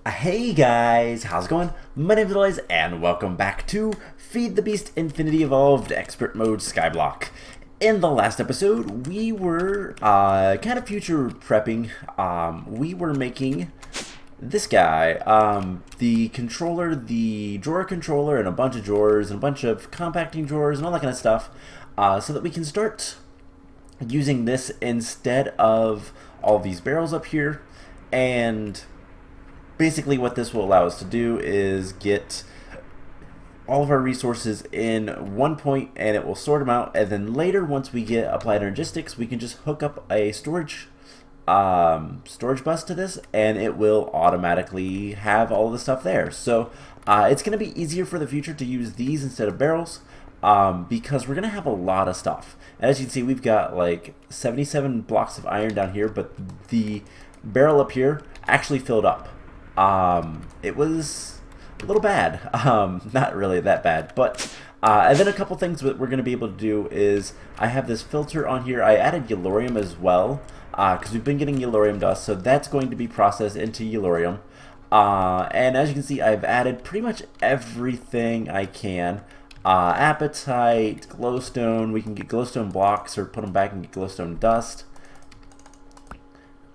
Hey guys, how's it going? My name is Elias, and welcome back to Feed the Beast Infinity Evolved Expert Mode Skyblock. In the last episode, we were kind of future prepping. We were making this guy, the controller, the drawer controller, and a bunch of drawers, and a bunch of compacting drawers, and all that kind of stuff, so that we can start using this instead of all these barrels up here. And basically what this will allow us to do is get all of our resources in one point, and it will sort them out, and then later, once we get Applied Energistics, we can just hook up a storage bus to this, and it will automatically have all the stuff there. So it's going to be easier for the future to use these instead of barrels, because we're going to have a lot of stuff. As you can see, we've got like 77 blocks of iron down here, but the barrel up here actually filled up. It was a little bad. Not really that bad, but and then a couple things that we're going to be able to do is I have this filter on here. I added Yellorium as well, because we've been getting Yellorium dust, so that's going to be processed into Yellorium. And as you can see, I've added pretty much everything I can. Appetite, glowstone, we can get glowstone blocks or put them back and get glowstone dust.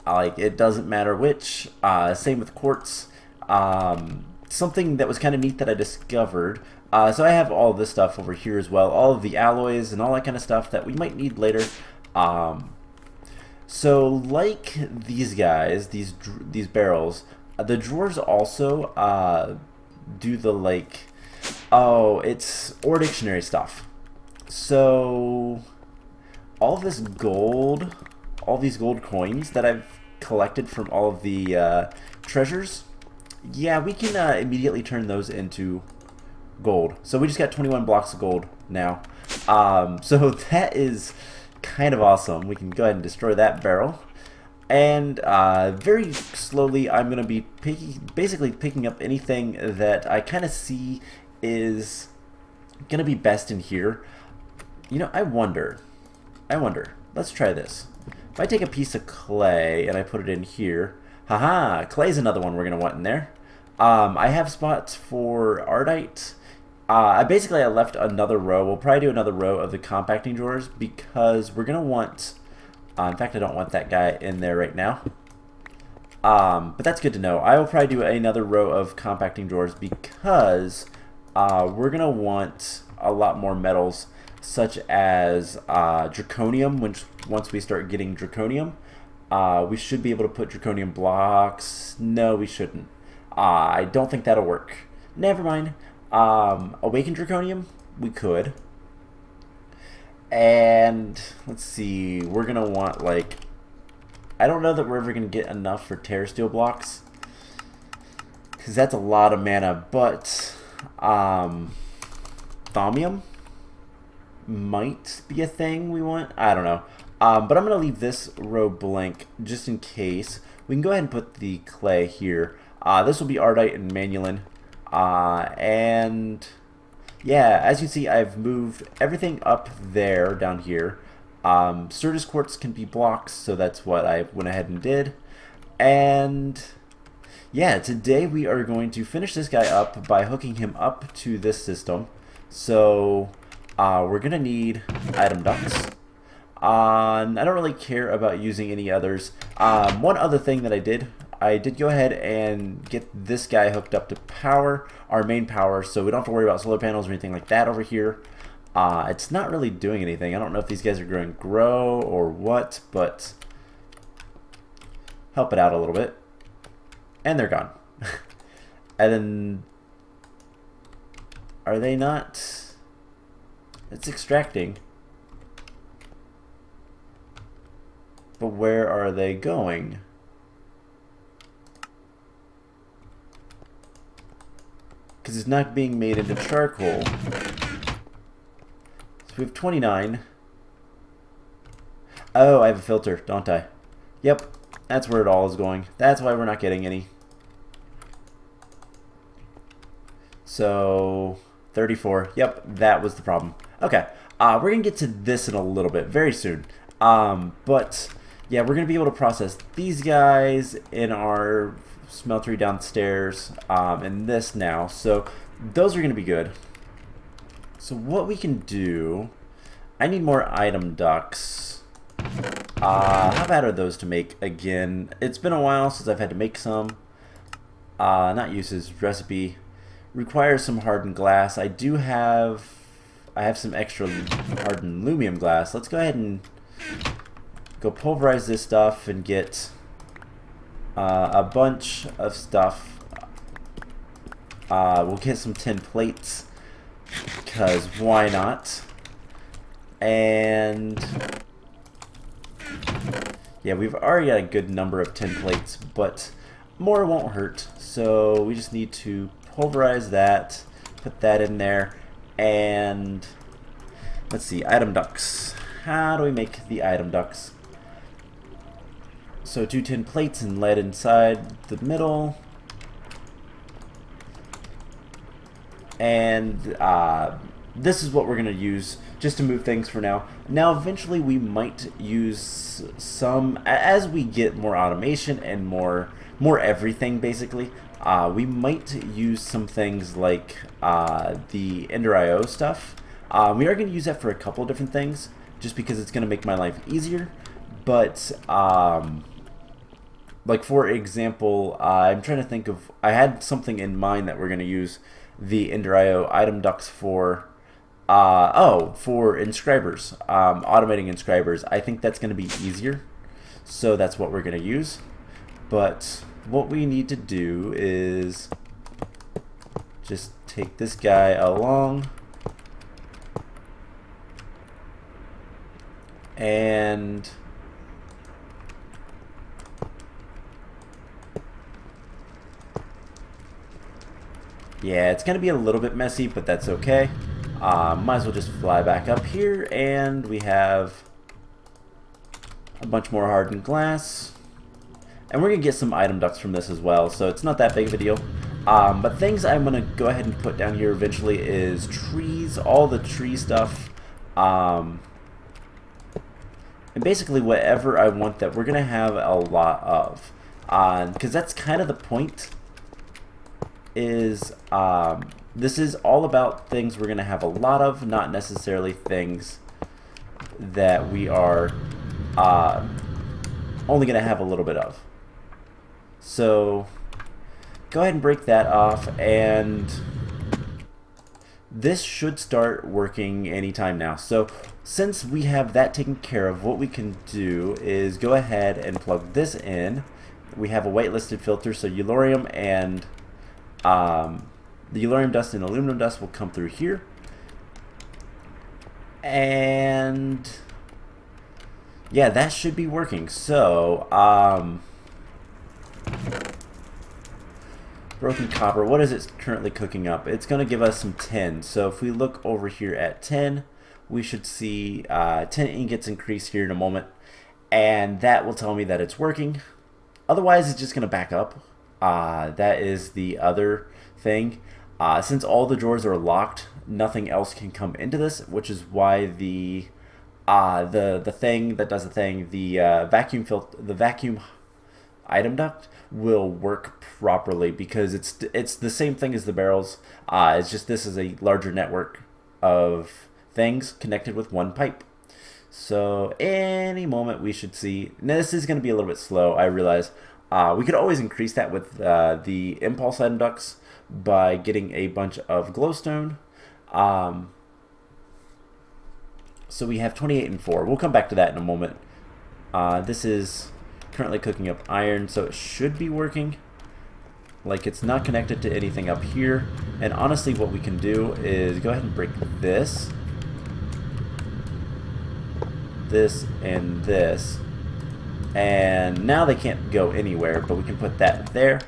Like, it doesn't matter which. Same with quartz. Something that was kind of neat that I discovered. So I have all this stuff over here as well. All of the alloys and all that kind of stuff that we might need later. So like these guys, these barrels, the drawers also do the like, oh, it's ore dictionary stuff. So all of this gold, all these gold coins that I've collected from all of the treasures, yeah, we can immediately turn those into gold. So we just got 21 blocks of gold now. So that is kind of awesome. We can go ahead and destroy that barrel. And very slowly, I'm going to be basically picking up anything that I kind of see is going to be best in here. You know, I wonder. Let's try this. If I take a piece of clay and I put it in here, haha, clay's another one we're going to want in there. I have spots for ardite. I left another row. We'll probably do another row of the compacting drawers because we're going to want, in fact, I don't want that guy in there right now. But that's good to know. I will probably do another row of compacting drawers because we're going to want a lot more metals, such as draconium. Once we start getting draconium, we should be able to put draconium blocks. No, we shouldn't. I don't think that'll work. Never mind. Awakened draconium, we could. And let's see, we're gonna want, like, I don't know that we're ever gonna get enough for terra steel blocks, because that's a lot of mana. But thaumium might be a thing we want. I don't know. But I'm going to leave this row blank just in case. We can go ahead and put the clay here. This will be ardite and manulin. And yeah, as you see, I've moved everything up there down here. Certus quartz can be blocks, so that's what I went ahead and did. And yeah, today we are going to finish this guy up by hooking him up to this system. So we're going to need item ducts. I don't really care about using any others. One other thing that I did go ahead and get this guy hooked up to power, our main power, so we don't have to worry about solar panels or anything like that over here. It's not really doing anything. I don't know if these guys are going to grow or what, but help it out a little bit. And they're gone. And then, are they not? It's extracting. But where are they going? Because it's not being made into charcoal. So we have 29. Oh, I have a filter, don't I? Yep, that's where it all is going. That's why we're not getting any. So 34. Yep, that was the problem. Okay, we're going to get to this in a little bit, very soon. But yeah, we're going to be able to process these guys in our smeltery downstairs, and this now. So those are going to be good. So what we can do, I need more item ducts. How bad are those to make again? It's been a while since I've had to make some. Not uses, recipe. Requires some hardened glass. I have some extra hardened aluminum glass. Let's go ahead and go pulverize this stuff and get a bunch of stuff. We'll get some tin plates, because why not? And yeah, we've already got a good number of tin plates, but more won't hurt. So we just need to pulverize that, put that in there, and let's see, item ducts. How do we make the item ducts? So 2 tin plates and lead inside the middle. And this is what we're going to use just to move things for now. Now eventually we might use some, as we get more automation and more everything basically, we might use some things like the Ender IO stuff. We are going to use that for a couple different things just because it's going to make my life easier. But like for example, I'm trying to think of, I had something in mind that we're going to use the Ender IO item ducts for. For inscribers, automating inscribers. I think that's going to be easier, so that's what we're going to use. But what we need to do is just take this guy along and yeah, it's going to be a little bit messy, but that's okay. Might as well just fly back up here, and we have a bunch more hardened glass. And we're going to get some item ducts from this as well, so it's not that big of a deal. But things I'm going to go ahead and put down here eventually is trees, all the tree stuff. And basically whatever I want that we're going to have a lot of. Because that's kind of the point, is this is all about things we're going to have a lot of, not necessarily things that we are only going to have a little bit of. So go ahead and break that off, and this should start working anytime now. So since we have that taken care of, what we can do is go ahead and plug this in. We have a whitelisted filter, so Yellorium and the Yellorium dust and aluminum dust will come through here. And yeah, that should be working. So broken copper, what is it currently cooking up? It's going to give us some tin. So if we look over here at tin, we should see 10 ingots increase here in a moment, and that will tell me that it's working. Otherwise, it's just going to back up. That is the other thing. Since all the drawers are locked, nothing else can come into this, which is why the thing that does the thing, the vacuum item duct will work properly, because it's the same thing as the barrels. It's just this is a larger network of things connected with one pipe. So any moment we should see. Now this is going to be a little bit slow, I realize. We could always increase that with the impulse item ducts by getting a bunch of glowstone. So we have 28 and 4. We'll come back to that in a moment. This is currently cooking up iron, so it should be working. Like, it's not connected to anything up here. And honestly, what we can do is go ahead and break this, and this. And now they can't go anywhere, but we can put that there.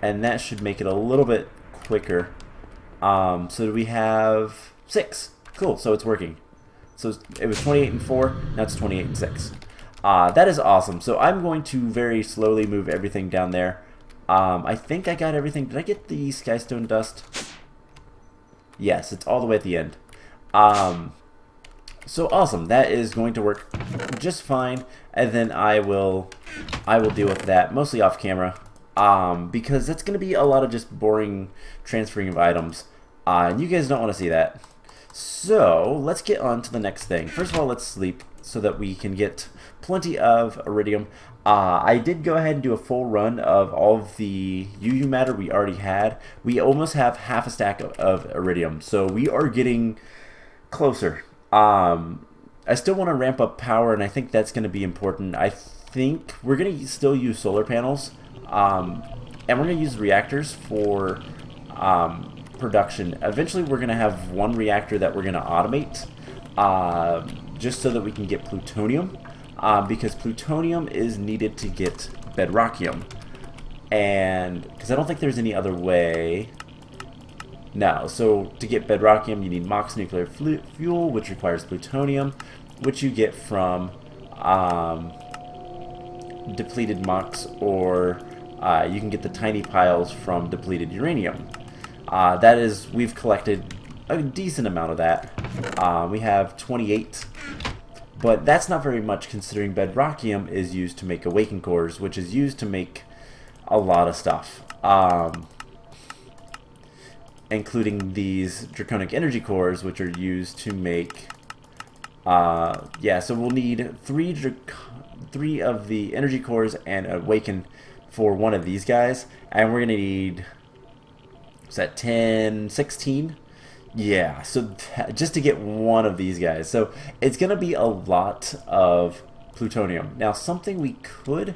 And that should make it a little bit quicker. So we have 6. Cool, so it's working. So it was 28 and 4, now it's 28 and 6. That is awesome. So I'm going to very slowly move everything down there. I think I got everything. Did I get the skystone dust? Yes, it's all the way at the end. So awesome, that is going to work just fine, and then I will deal with that mostly off camera, because that's going to be a lot of just boring transferring of items, and you guys don't want to see that. So let's get on to the next thing. First of all, let's sleep so that we can get plenty of iridium. I did go ahead and do a full run of all of the UU matter we already had. We almost have half a stack of iridium, so we are getting closer. I still want to ramp up power, and I think that's going to be important. I think we're going to still use solar panels, and we're going to use reactors for production. Eventually, we're going to have one reactor that we're going to automate, just so that we can get plutonium, because plutonium is needed to get bedrockium, and because I don't think there's any other way. No, so to get bedrockium, you need MOX nuclear fuel, which requires plutonium, which you get from depleted MOX, or you can get the tiny piles from depleted uranium. That is, we've collected a decent amount of that. We have 28, but that's not very much considering bedrockium is used to make awakened cores, which is used to make a lot of stuff. Including these draconic energy cores, which are used to make, yeah, so we'll need three of the energy cores and awaken for one of these guys, and we're gonna need, is that 10, 16? Yeah, so just to get one of these guys. So it's gonna be a lot of plutonium. Now, something we could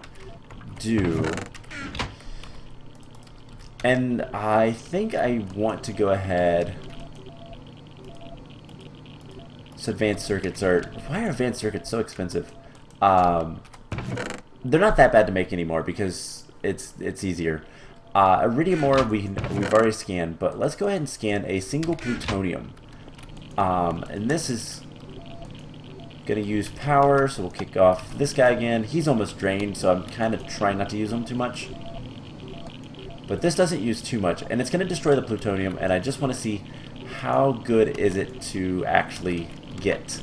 do, and I think I want to go ahead. So advanced circuits are... Why are advanced circuits so expensive? They're not that bad to make anymore because it's easier. Iridium ore we've already scanned, but let's go ahead and scan a single plutonium. And this is gonna use power, so we'll kick off this guy again. He's almost drained, so I'm kind of trying not to use him too much. But this doesn't use too much, and it's going to destroy the plutonium, and I just want to see how good is it to actually get.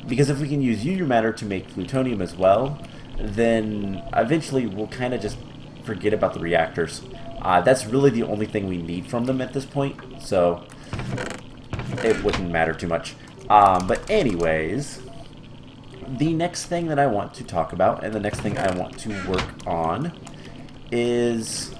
Because if we can use UU matter to make plutonium as well, then eventually we'll kind of just forget about the reactors. That's really the only thing we need from them at this point, so it wouldn't matter too much. But anyways, the next thing that I want to talk about, and the next thing I want to work on, is,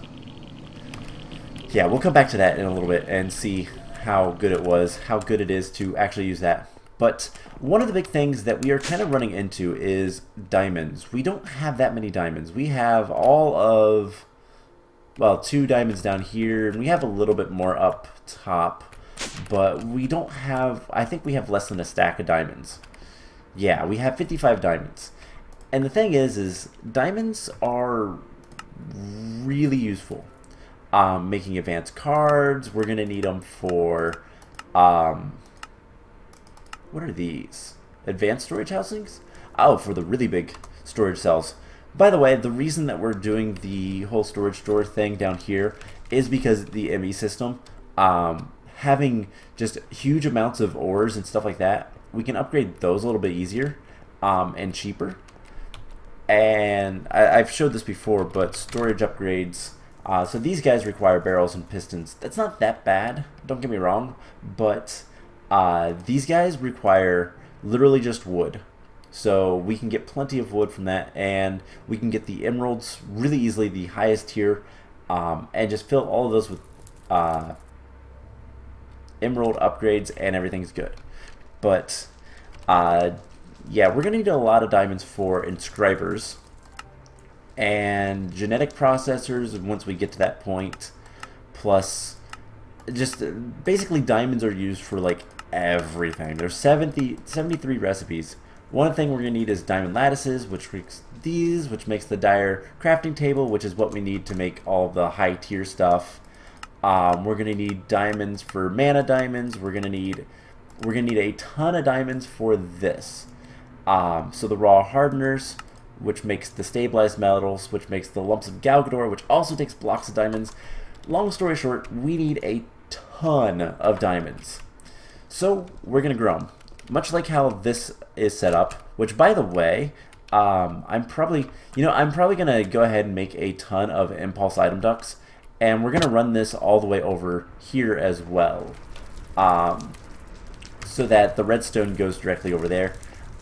yeah, we'll come back to that in a little bit and see how good it is to actually use that. But one of the big things that we are kind of running into is diamonds. We don't have that many diamonds. We have all of, well, 2 diamonds down here, and we have a little bit more up top, but we don't have, I think we have less than a stack of diamonds. Yeah, we have 55 diamonds. And the thing is diamonds are really useful. Making advanced cards, we're going to need them for, what are these? Advanced storage housings? Oh, for the really big storage cells. By the way, the reason that we're doing the whole storage store thing down here is because the ME system, having just huge amounts of ores and stuff like that, we can upgrade those a little bit easier and cheaper. And I've showed this before, but storage upgrades, so these guys require barrels and pistons. That's not that bad, don't get me wrong, but these guys require literally just wood. So we can get plenty of wood from that, and we can get the emeralds really easily, the highest tier, and just fill all of those with emerald upgrades, and everything's good. But yeah, we're going to need a lot of diamonds for inscribers and genetic processors once we get to that point. Plus, just basically diamonds are used for like everything. There's 73 recipes. One thing we're going to need is diamond lattices, which makes these, which makes the dire crafting table, which is what we need to make all the high tier stuff. We're going to need diamonds for mana diamonds. We're going to need a ton of diamonds for this. So the raw hardeners, which makes the stabilized metals, which makes the lumps of Galgador, which also takes blocks of diamonds. Long story short, we need a ton of diamonds. So we're going to grow them. much like how this is set up, which by the way, I'm probably gonna go ahead and make a ton of impulse item ducts, and we're gonna run this all the way over here as well, so that the redstone goes directly over there.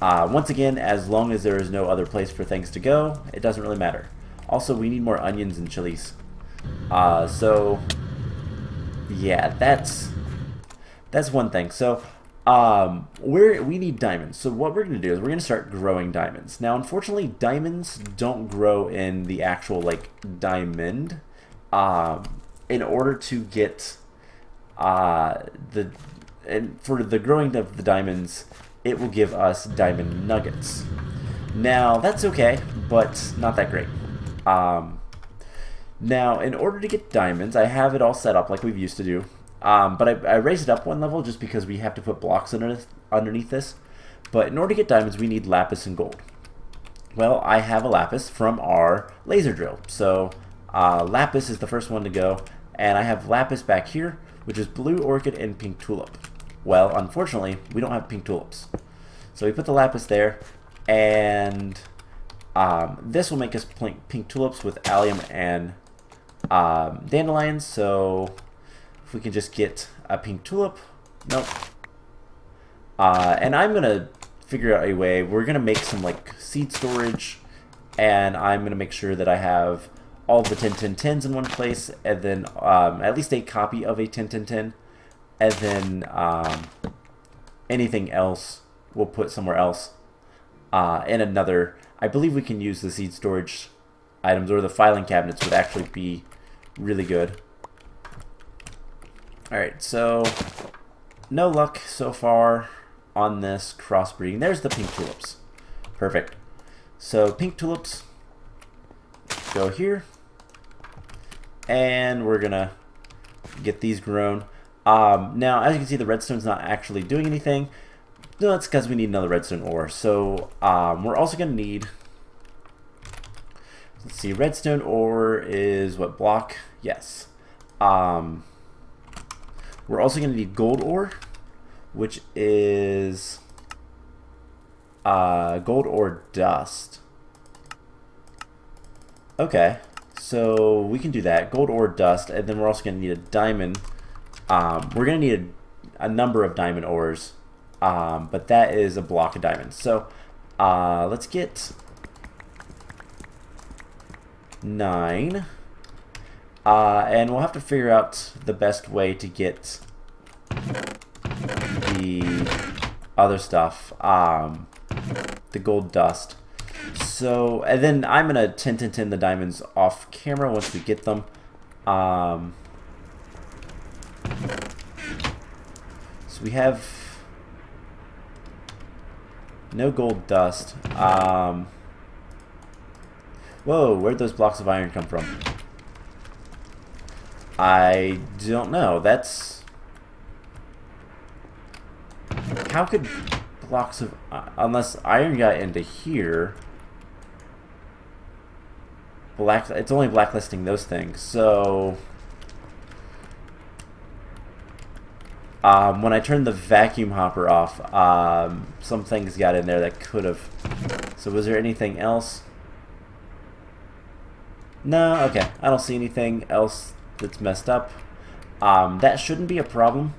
Once again, as long as there is no other place for things to go, it doesn't really matter. Also, we need more onions and chilies. So yeah, that's one thing. So we need diamonds. So what we're going to do is we're going to start growing diamonds. Now, unfortunately, diamonds don't grow in the actual like diamond. In order to get for the growing of the diamonds, it will give us diamond nuggets. Now that's okay, but not that great. Now, in order to get diamonds, I have it all set up like we've used to do. But I raised it up one level just because we have to put blocks underneath this. But in order to get diamonds, we need lapis and gold. Well, I have a lapis from our laser drill. So lapis is the first one to go. And I have lapis back here, which is blue orchid and pink tulip. Well, unfortunately, we don't have pink tulips. So we put the lapis there, and this will make us pink tulips with allium and dandelions. So if we can just get a pink tulip, nope. And I'm going to figure out a way. We're going to make some like seed storage, and I'm going to make sure that I have all the 10-10-10s in one place, and then at least a copy of a 10-10-10. And then anything else we'll put somewhere else in another. I believe we can use the seed storage items, or the filing cabinets would actually be really good. Alright, so no luck so far on this crossbreeding. There's the pink tulips. Perfect. So pink tulips go here, and we're gonna get these grown. Now, as you can see, the redstone's not actually doing anything. No, that's because we need another redstone ore. So we're also going to need, let's see, redstone ore is what block? Yes. We're also going to need gold ore, which is gold ore dust. Okay, so we can do that. Gold ore dust, and then we're also going to need a diamond. We're going to need a number of diamond ores, but that is a block of diamonds. So let's get 9, and we'll have to figure out the best way to get the other stuff, the gold dust. So, and then I'm going to 10-10-10 the diamonds off camera once we get them. So we have no gold dust. Whoa, where'd those blocks of iron come from? I don't know. That's... How could blocks of... unless iron got into here... It's only blacklisting those things, so... when I turned the vacuum hopper off, some things got in there that could have... So was there anything else? No, okay. I don't see anything else that's messed up. That shouldn't be a problem.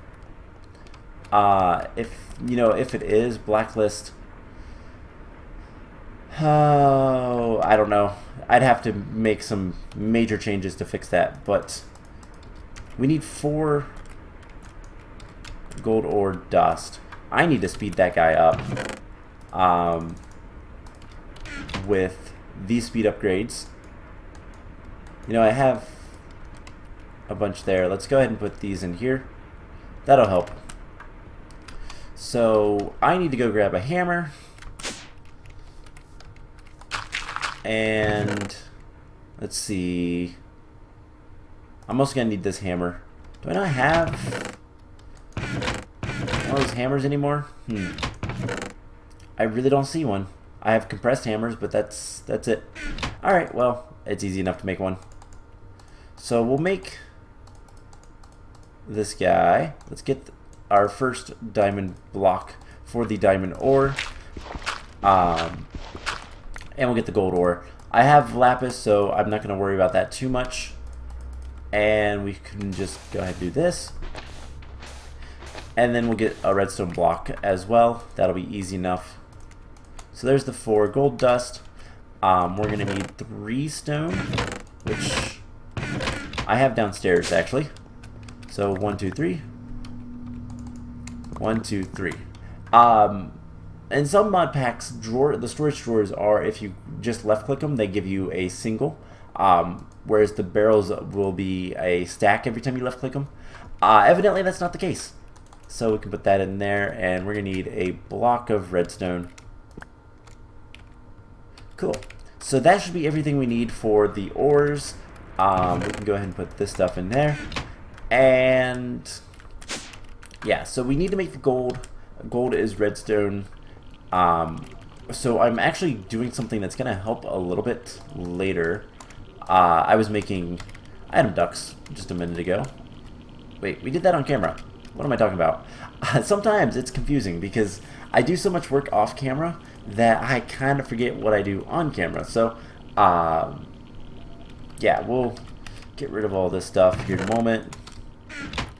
If it is, blacklist... Oh, I don't know. I'd have to make some major changes to fix that, but we need 4 gold ore dust. I need to speed that guy up with these speed upgrades. I have a bunch there. Let's go ahead and put these in here. That'll help. So I need to go grab a hammer. And let's see. I'm also going to need this hammer. Do I not have one of those hammers anymore? I really don't see one. I have compressed hammers, but that's it. Alright, well, it's easy enough to make one. So we'll make this guy. Let's get our first diamond block for the diamond ore. And we'll get the gold ore. I have lapis, so I'm not going to worry about that too much. And we can just go ahead and do this. And then we'll get a redstone block as well. That'll be easy enough. So there's the 4 gold dust. We're going to need 3 stone, which I have downstairs actually. So 1, 2, 3. 1, 2, 3. In some mod packs, the storage drawers are, if you just left click them, they give you a single. Whereas the barrels will be a stack every time you left click them. Evidently that's not the case. So we can put that in there, and we're going to need a block of redstone. Cool. So that should be everything we need for the ores. We can go ahead and put this stuff in there. And yeah, so we need to make the gold. Gold is redstone. So I'm actually doing something that's going to help a little bit later. I was making item ducts just a minute ago. Wait, we did that on camera. What am I talking about? Sometimes it's confusing because I do so much work off camera that I kind of forget what I do on camera. So, yeah, we'll get rid of all this stuff here in a moment.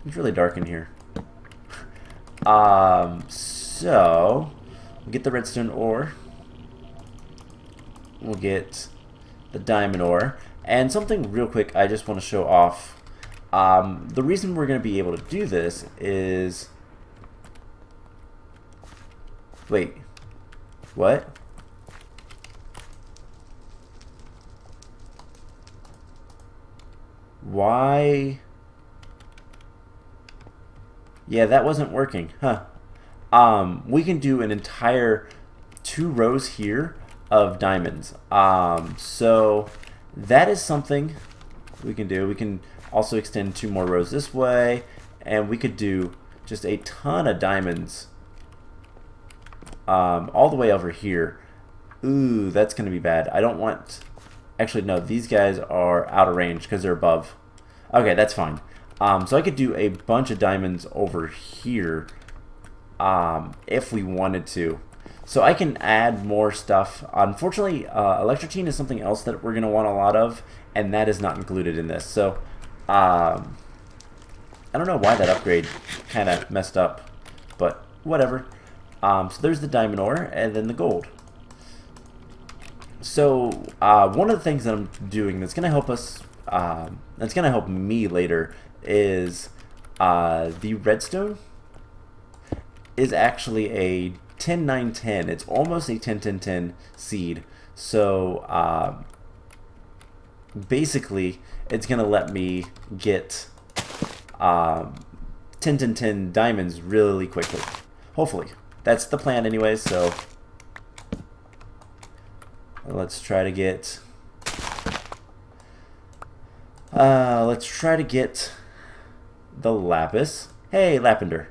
It's really dark in here. So, we'll get the redstone ore. We'll get the diamond ore. And something real quick I just want to show off. The reason we're going to be able to do this is... Wait. What? Why? Yeah, that wasn't working. Huh. We can do an entire 2 rows here of diamonds. So that is something we can do. We can also extend 2 more rows this way, and we could do just a ton of diamonds all the way over here. Ooh, that's gonna be bad. I don't want... Actually, no, these guys are out of range because they're above. Okay, that's fine. So I could do a bunch of diamonds over here if we wanted to. So I can add more stuff. Unfortunately, electrotine is something else that we're going to want a lot of, and that is not included in this. So I don't know why that upgrade kind of messed up, but whatever. So there's the diamond ore and then the gold. So one of the things that I'm doing that's going to help us, that's going to help me later, is the redstone is actually a 10-9-10. It's almost a 10-10-10 seed. So basically, it's going to let me get 10-10-10 diamonds really quickly. Hopefully. That's the plan anyway, so let's try to get the lapis. Hey, lavender.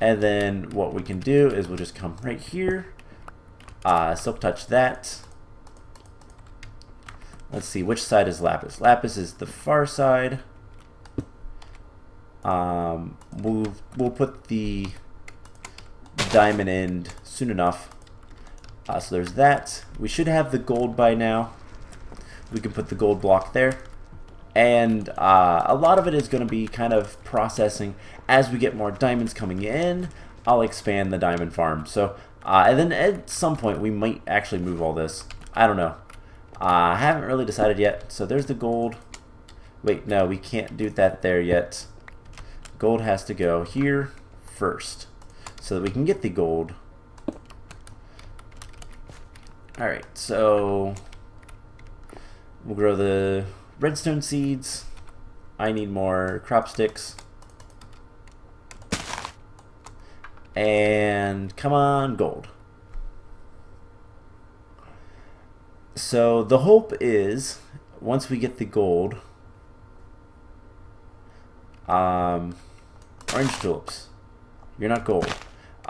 And then what we can do is we'll just come right here, silk touch that. Let's see, which side is lapis? Lapis is the far side. We'll put the diamond end soon enough. So there's that. We should have the gold by now. We can put the gold block there. And a lot of it is going to be kind of processing. As we get more diamonds coming in, I'll expand the diamond farm. So, and then at some point we might actually move all this. I don't know. I haven't really decided yet. So there's the gold. Wait, no, we can't do that there yet. Gold has to go here first so that we can get the gold. Alright, so we'll grow the redstone seeds. I need more crop sticks. And come on, gold. So the hope is once we get the gold, orange tulips, you're not gold.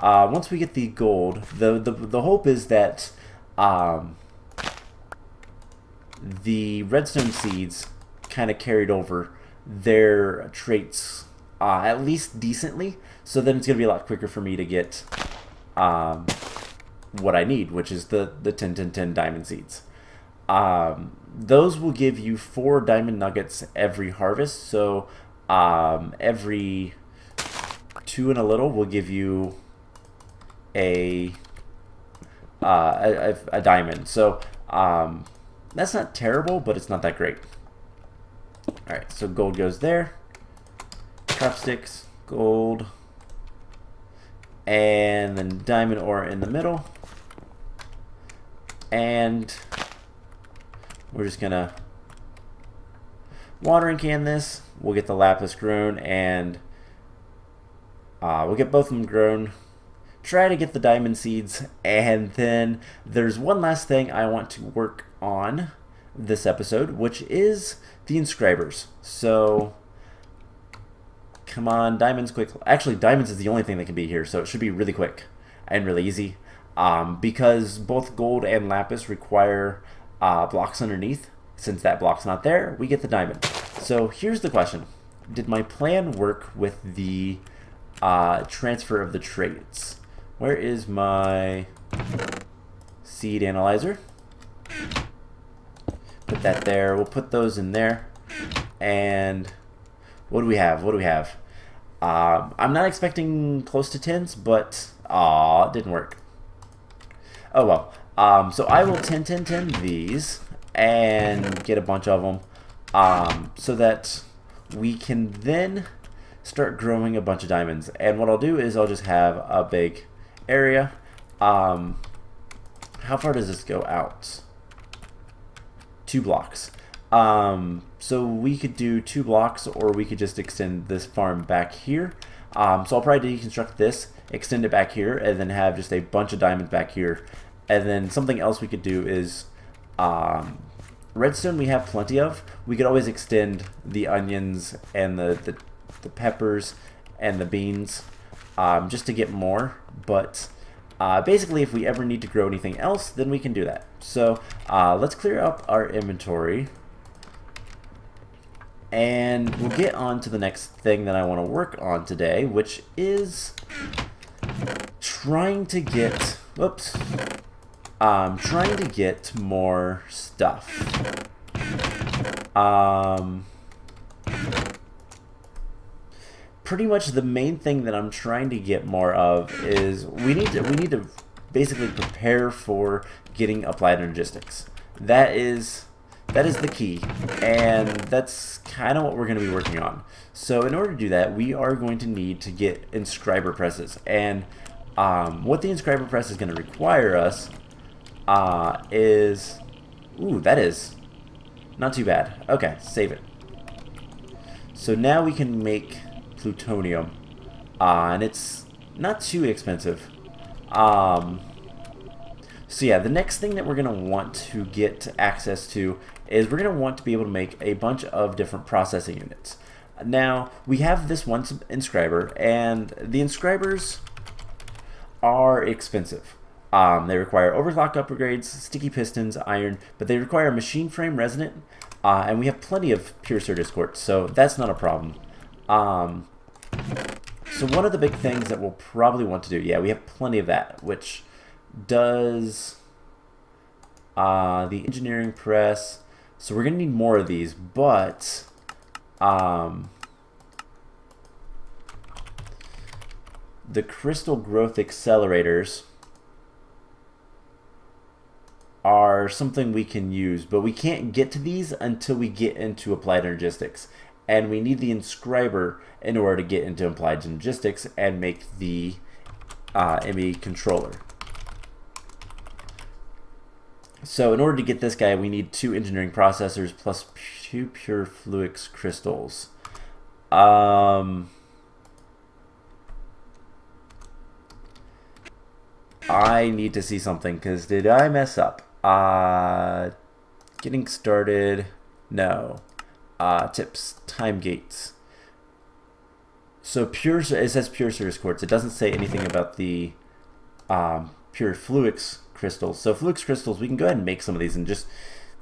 Once we get the gold, the hope is that the redstone seeds kind of carried over their traits at least decently. So then it's going to be a lot quicker for me to get what I need, which is the 10, 10, 10 diamond seeds. Those will give you 4 diamond nuggets every harvest. So every 2 and a little will give you a diamond. So that's not terrible, but it's not that great. Alright, so gold goes there. Chopsticks, gold, and then diamond ore in the middle. And we're just gonna watering can this. We'll get the lapis grown, and we'll get both of them grown. Try to get the diamond seeds, and then there's one last thing I want to work on this episode, which is the inscribers. So come on, diamonds quick. Actually, diamonds is the only thing that can be here, so it should be really quick and really easy. Because both gold and lapis require blocks underneath. Since that block's not there, we get the diamond. So here's the question. Did my plan work with the transfer of the traits? Where is my seed analyzer? Put that there. We'll put those in there. And what do we have? What do we have? I'm not expecting close to 10s, but it didn't work. Oh well. So I will 10, 10, 10 these and get a bunch of them so that we can then start growing a bunch of diamonds. And what I'll do is I'll just have a big area. How far does this go out? 2 blocks. So we could do 2 blocks, or we could just extend this farm back here. So I'll probably deconstruct this, extend it back here, and then have just a bunch of diamonds back here. And then something else we could do is redstone we have plenty of. We could always extend the onions and the peppers and the beans just to get more. But basically, if we ever need to grow anything else, then we can do that. So let's clear up our inventory. And we'll get on to the next thing that I want to work on today, which is trying to get, trying to get more stuff. Pretty much the main thing that I'm trying to get more of is we need to basically prepare for getting Applied Energistics. That is the key, and that's kind of what we're going to be working on. So in order to do that, we are going to need to get inscriber presses, and what the inscriber press is going to require us is, that is not too bad. Okay, save it. So now we can make plutonium, and it's not too expensive. So yeah, the next thing that we're going to want to get access to is we're going to want to be able to make a bunch of different processing units. Now, we have this one inscriber, and the inscribers are expensive. They require overclock upgrades, sticky pistons, iron, but they require machine frame resonant, and we have plenty of pure Certus quartz, so that's not a problem. So one of the big things that we'll probably want to do, yeah, we have plenty of that, which does the engineering press. So we're going to need more of these, but the crystal growth accelerators are something we can use, but we can't get to these until we get into Applied Energistics. And we need the inscriber in order to get into Applied Energistics and make the ME controller. So in order to get this guy, we need 2 engineering processors plus 2 pure fluix crystals. I need to see something, because did I mess up? Getting started. No. Tips. Time gates. So it says pure Certus quartz. It doesn't say anything about the pure fluix crystals. So fluix crystals, we can go ahead and make some of these and just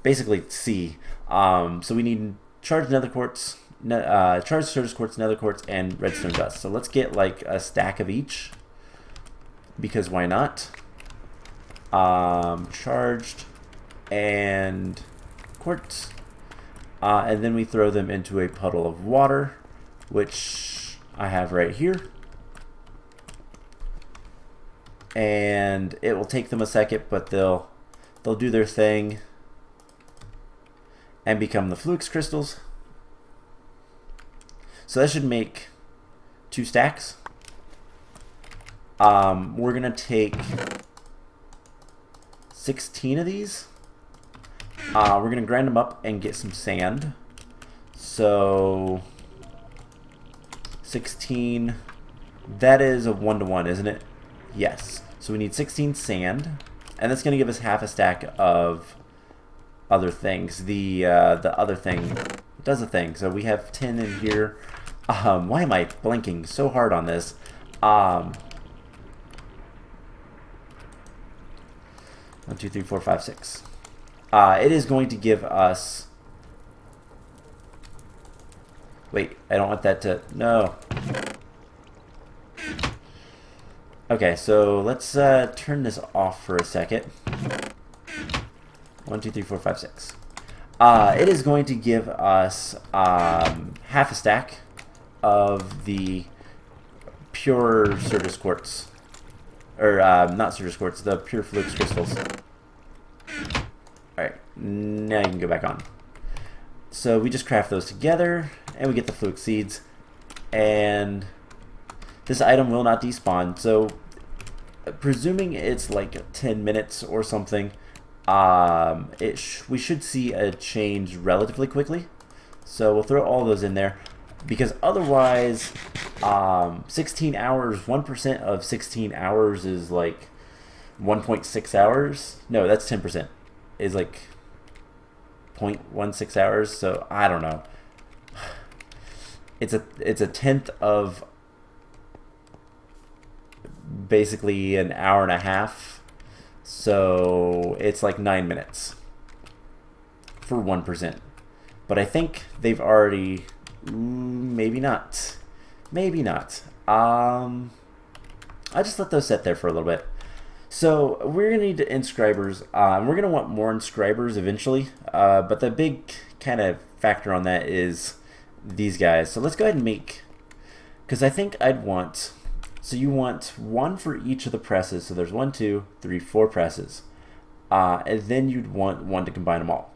basically see. So we need charged nether quartz, charged surface quartz, nether quartz, and redstone dust. So let's get like a stack of each, because why not? Charged and quartz, and then we throw them into a puddle of water, which I have right here. And it will take them a second, but they'll do their thing and become the flux crystals. So that should make 2 stacks. We're gonna take 16 of these. We're gonna grind them up and get some sand. So 16. That is a 1-to-1, isn't it? Yes. So we need 16 sand, and that's going to give us half a stack of other things. The other thing does a thing. So we have 10 in here. Why am I blinking so hard on this? 1, 2, 3, 4, 5, 6. It is going to give us. Wait, I don't want that to. No. Okay, so let's turn this off for a second. 1, 2, 3, 4, 5, 6. It is going to give us half a stack of the pure surface quartz, or not surface quartz, the pure flux crystals. All right, now you can go back on. So we just craft those together, and we get the flux seeds, and this item will not despawn. So presuming it's like 10 minutes or something, we should see a change relatively quickly. So we'll throw all those in there, because otherwise 16 hours, 1% of 16 hours is like 1.6 hours. No, that's 10%. Is like 0.16 hours. So I don't know. It's a tenth of basically an hour and a half. So it's like 9 minutes for 1%. But I think they've already, maybe not. Maybe not. I just let those sit there for a little bit. So we're going to need inscribers. We're going to want more inscribers eventually. But the big kind of factor on that is these guys. So let's go ahead and make, because I think I'd want, so you want 1 for each of the presses. So there's 1, 2, 3, 4 presses. And then you'd want 1 to combine them all.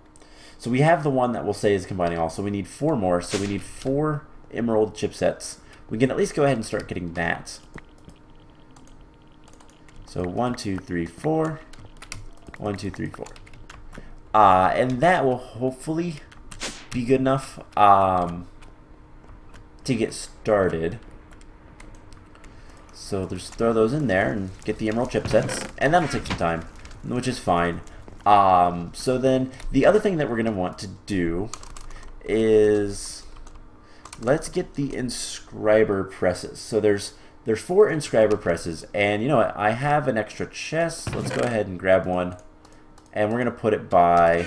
So we have the one that we'll say is combining all. So we need 4 more. So we need 4 emerald chipsets. We can at least go ahead and start getting that. So 1, 2, 3, 4. 1, 2, 3, 4. And that will hopefully be good enough to get started. So just throw those in there and get the emerald chipsets, and that'll take some time, which is fine. So then the other thing that we're going to want to do is let's get the inscriber presses. So there's 4 inscriber presses, and you know what? I have an extra chest. Let's go ahead and grab one, and we're going to put it by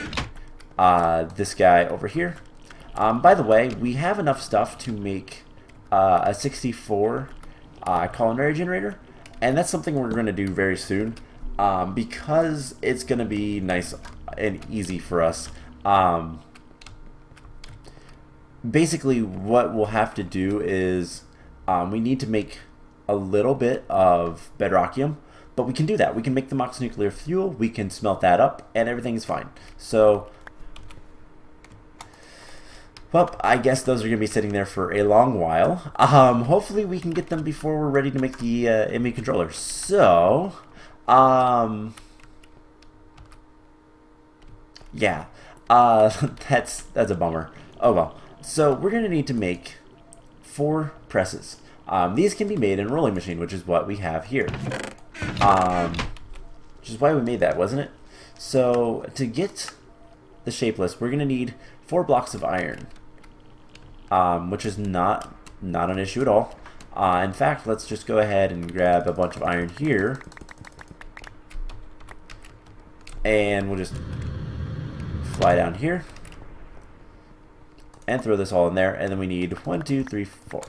this guy over here. By the way, we have enough stuff to make a 64 culinary generator, and that's something we're going to do very soon, because it's going to be nice and easy for us. Basically, what we'll have to do is we need to make a little bit of bedrockium, but we can do that. We can make the moxonuclear fuel, we can smelt that up, and everything's fine. So, well, I guess those are going to be sitting there for a long while. Hopefully we can get them before we're ready to make the ME controller. So, yeah, that's a bummer. Oh well. So we're going to need to make 4 presses. These can be made in a rolling machine, which is what we have here. Which is why we made that, wasn't it? So to get the shapeless, we're going to need 4 blocks of iron, which is not an issue at all. In fact, let's just go ahead and grab a bunch of iron here, and we'll just fly down here. and throw this all in there. And then we need 1, 2, 3, 4.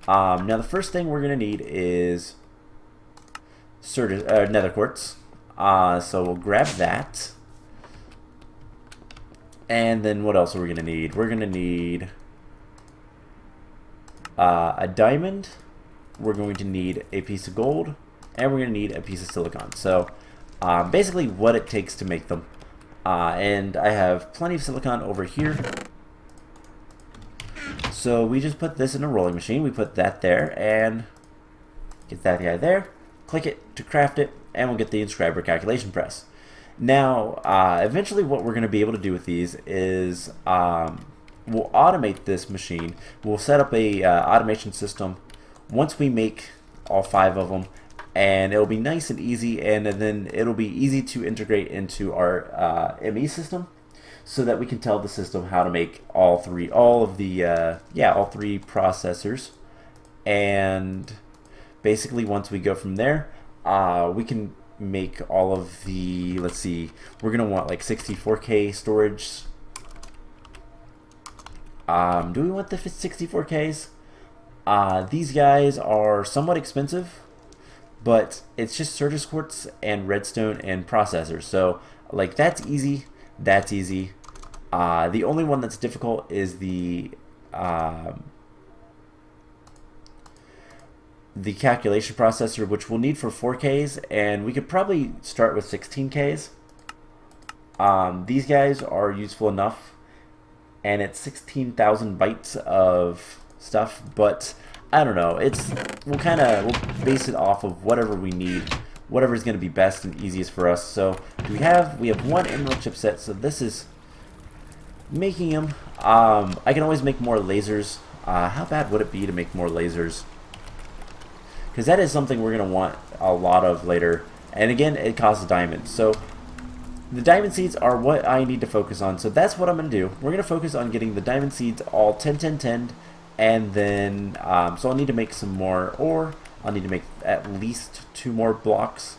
Now the first thing we're going to need is nether quartz. So we'll grab that. And then what else are we going to need? We're going to need a diamond. We're going to need a piece of gold. And we're going to need a piece of silicon. So basically what it takes to make them. And I have plenty of silicon over here. So we just put this in a rolling machine. We put that there and get that guy there. Click it to craft it, and we'll get the inscriber calculation press. Now, eventually what we're going to be able to do with these is we'll automate this machine. We'll set up a automation system once we make all 5 of them, and it'll be nice and easy, and then it'll be easy to integrate into our ME system, so that we can tell the system how to make all three processors. And basically once we go from there, we can make all of the, let's see, we're gonna want like 64K storage. Do we want the 64Ks? These guys are somewhat expensive, but it's just surface quartz and redstone and processors. So like that's easy. That's easy. The only one that's difficult is the calculation processor, which we'll need for 4Ks, and we could probably start with 16Ks. These guys are useful enough, and it's 16,000 bytes of stuff, but I don't know. We'll base it off of whatever we need, whatever is going to be best and easiest for us. So we have 1 emerald chipset, so this is making them. I can always make more lasers. How bad would it be to make more lasers? Because that is something we're going to want a lot of later. And again, it costs diamonds. So the diamond seeds are what I need to focus on. So that's what I'm going to do. We're going to focus on getting the diamond seeds all 10, 10, 10. And then, so I'll need to make some more ore. I'll need to make at least 2 more blocks.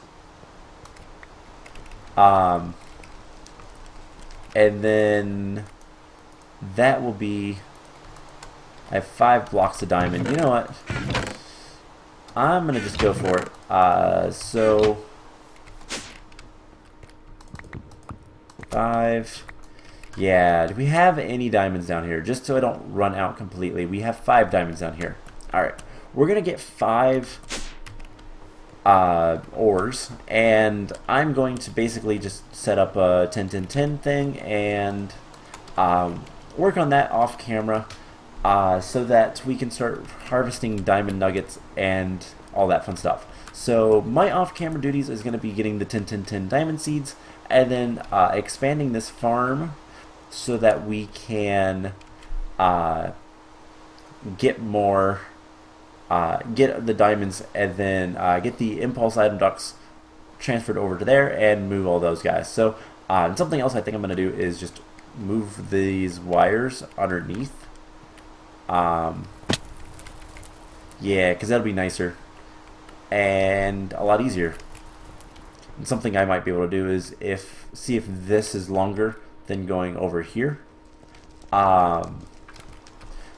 And then that will be, I have 5 blocks of diamond. You know what? I'm going to just go for it. So 5. Yeah, do we have any diamonds down here? Just so I don't run out completely. We have 5 diamonds down here. Alright, we're going to get 5 ores, and I'm going to basically just set up a 10, 10, 10 thing and work on that off camera so that we can start harvesting diamond nuggets and all that fun stuff. So my off-camera duties is going to be getting the 10, 10, 10 diamond seeds, and then expanding this farm so that we can get more, get the diamonds, and then get the impulse item ducts transferred over to there and move all those guys. So and something else I think I'm going to do is just move these wires underneath. Yeah, because that'll be nicer and a lot easier. And something I might be able to do is see if this is longer than going over here. But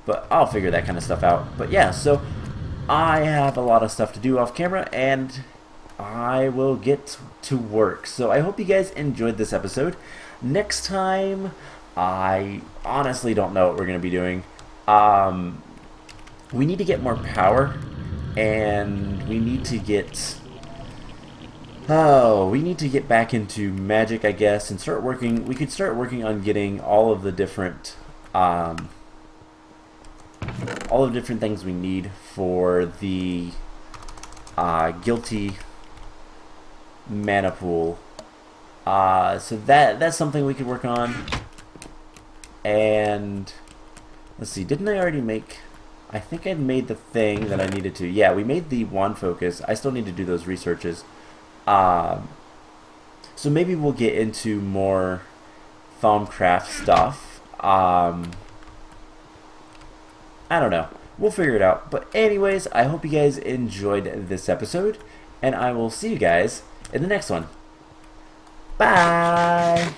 I'll figure that kind of stuff out. But yeah, so I have a lot of stuff to do off camera, and I will get to work. So I hope you guys enjoyed this episode. Next time, I honestly don't know what we're going to be doing. We need to get more power, and we need to get back into magic, I guess, and start working. We could start working on getting all of the different things we need for the guilty mana pool. So that's something we could work on. And let's see, didn't I already make? I think I made the thing that I needed to. Yeah, we made the wand focus. I still need to do those researches. So maybe we'll get into more Thaumcraft stuff. I don't know. We'll figure it out. But anyways, I hope you guys enjoyed this episode, and I will see you guys in the next one. Bye!